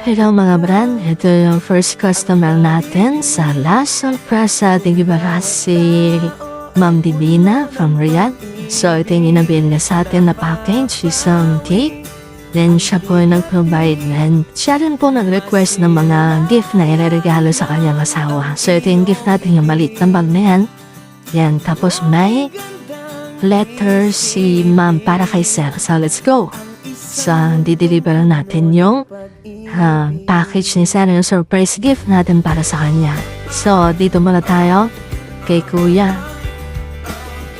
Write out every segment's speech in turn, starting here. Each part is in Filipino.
Hello mga brand, ito yung first customer natin sa La Sorpresa de Gibaras, si Ma'am Divina from Riyadh. So ito yung inabil niya sa atin na package, isang cake. Then siya po yung nag-provide and siya rin po nag-request ng mga gift na ireregalo sa kanyang asawa. So ito yung gift natin, yung maliit na bag na yan. Yan, tapos may letter si Ma'am para kay Sir. So let's go. So, di-deliver natin yung package ni Sir, yung surprise gift natin para sa kanya. So, dito muna tayo kay Kuya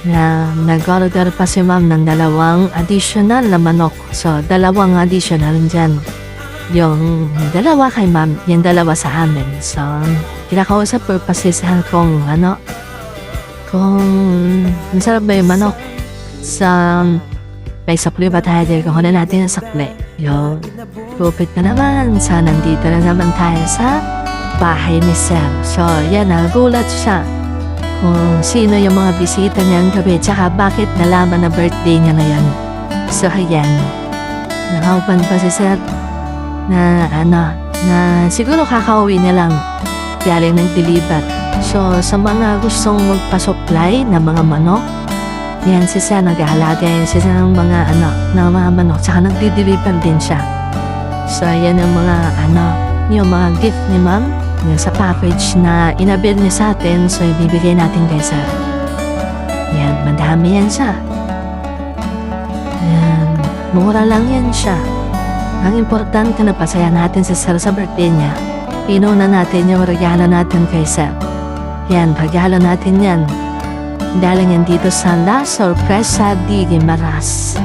na nag-order pa si Ma'am ng dalawang additional na manok. So, dalawang additional dyan. Yung dalawa kay Ma'am, yung dalawa sa amin. So, kinakausap po pa si Sir kung masarap ba yung manok. Sa may sakli ba tayo dito? Kukunin natin ang sakli. Yung kupit na naman. So, nandito na naman tayo sa bahay ni Sir. So, yan, nagulat siya kung sino yung mga bisita niyang gabi. Tsaka bakit nalaman na birthday niya na yan. So, yan. Nakaupan pa si Sir na siguro kakauwi niya lang. Galing ng deliver. So, sa mga gustong magpa-supply na mga manok, yan, si Sir nag-aalaga yan siya ng mga manok, tsaka nagdi-deliver din siya. So, yan yung mga yung mga gift ni Ma'am, yung sa package na inabil niya sa atin, so ibibigay natin kay Sir. Yan, madami yan siya. Yan, mura lang yan siya. Ang importante na pasaya natin si Sir sa birthday niya. Pinuna natin yung regalo natin kay Sir. Yan, regalo natin yan. Daling yan dito sa La Sorpresa de Gibaras.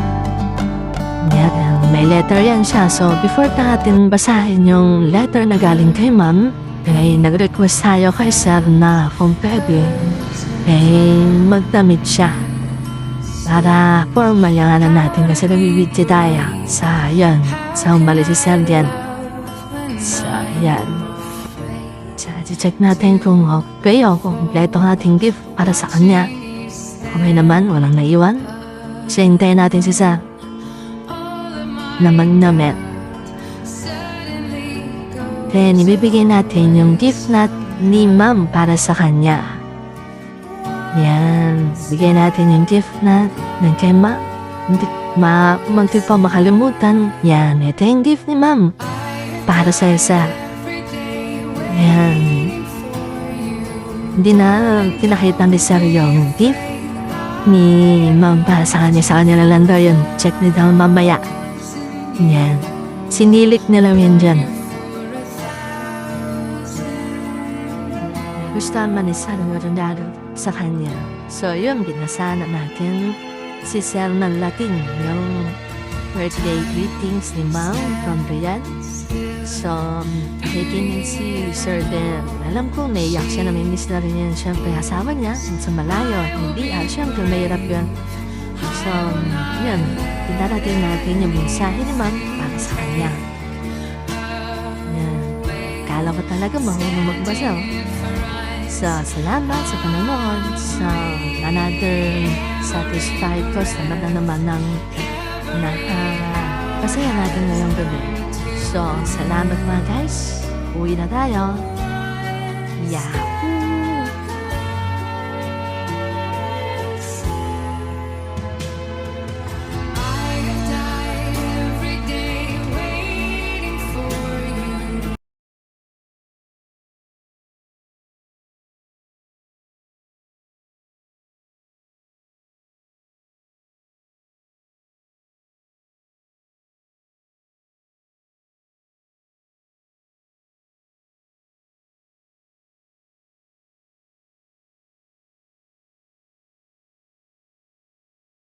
Yan, may letter yan siya. So, before natin basahin yung letter na galing kay Ma'am, ay nag-request tayo kay Sir na kung pwede, magdamit siya. Para formal yung natin kasi nabibidyo tayo. Sa umalis si Sir yan. So, yan. Check natin kung okay o kung kompleto nating gift para sa kanya. Okay naman, walang naiwan. So, hintayin natin si Sir na mag-namit. Then, ibibigay natin yung gift ni Ma'am para sa kanya. Yan. Bigay natin yung gift ng kay Ma'am. Hindi pa makalimutan. Yan. Ito yung gift ni Ma'am para sa Sir. Yan. Hindi na pinakita ni Sir yung gift ni Ma'am para sa kanya. Sa kanya na lang daw yun. Check nila mamaya. Yan. Sinilik nila yun dyan. Gusto naman ni Sir ng regalo sa kanya. So yun, binasa na natin si Sir ng Latin. Yung birthday greetings ni Ma'am from Riyadh. So, nakikinig si Sir din. Alam ko, naiyak siya, namimiss na rin yan. Siyempre, asawa niya, sa malayo. Hindi, siyempre, mahirap yun. So, yun. Pinarating natin yung mensahe ni Ma'am para sa kanya. Yan. Kala ko talaga marunong magbasa. So, salamat sa panonood. So, another satisfied customer na naman ng pasaya natin ngayong gabi. So, salamat mga guys. Uwi na tayo. Yahoo!